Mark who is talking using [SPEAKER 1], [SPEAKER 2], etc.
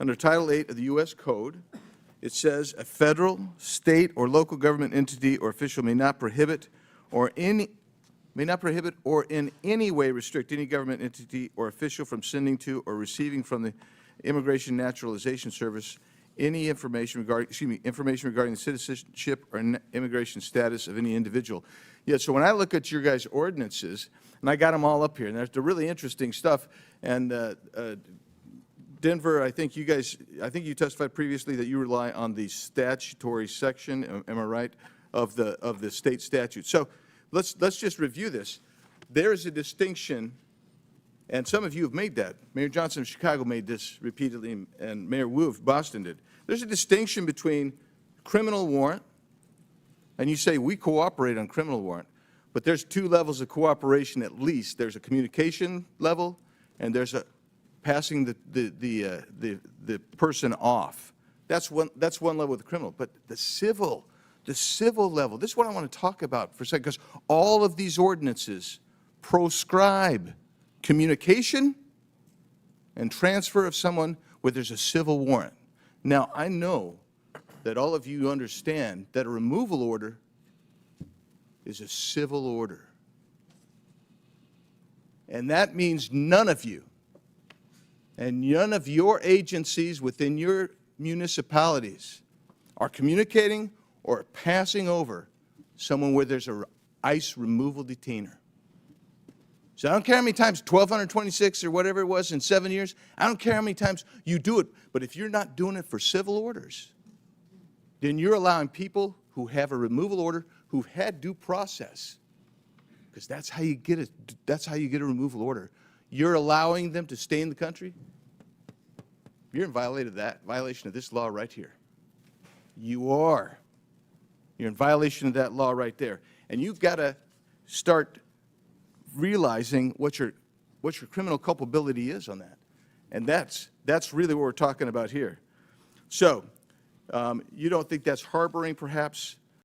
[SPEAKER 1] under Title 8 of the U.S. Code, it says a federal, state, or local government entity or official may not prohibit or in any way restrict any government entity or official from sending to or receiving from the Immigration Naturalization Service any information regarding, the citizenship or immigration status of any individual. Yeah, so when I look at your guys' ordinances, and I got them all up here, and they're really interesting stuff, and Denver, I think you testified previously that you rely on the statutory section, am I right, of the state statute. So let's just review this. There is a distinction, and some of you have made that. Mayor Johnson of Chicago made this repeatedly, and Mayor Wu of Boston did. There's a distinction between criminal warrant, and you say we cooperate on criminal warrant, but there's two levels of cooperation at least. There's a communication level, and there's a passing the person off. That's one level with the criminal. But the civil level, this is what I want to talk about for a second, because all of these ordinances proscribe communication and transfer of someone where there's a civil warrant. Now, I know that all of you understand that a removal order is a civil order. And that means none of you and none of your agencies within your municipalities are communicating or passing over someone where there's an ICE removal detainer. So I don't care how many times, 1,226 or whatever it was in 7 years, I don't care how many times you do it, but if you're not doing it for civil orders, then you're allowing people who have a removal order, who've had due process, because that's how you get a removal order. You're allowing them to stay in the country. You're in violation of this law right here. You are. You're in violation of that law right there. And you've got to start realizing what your criminal culpability is on that. And that's really what we're talking about here. So you don't think that's harboring, perhaps,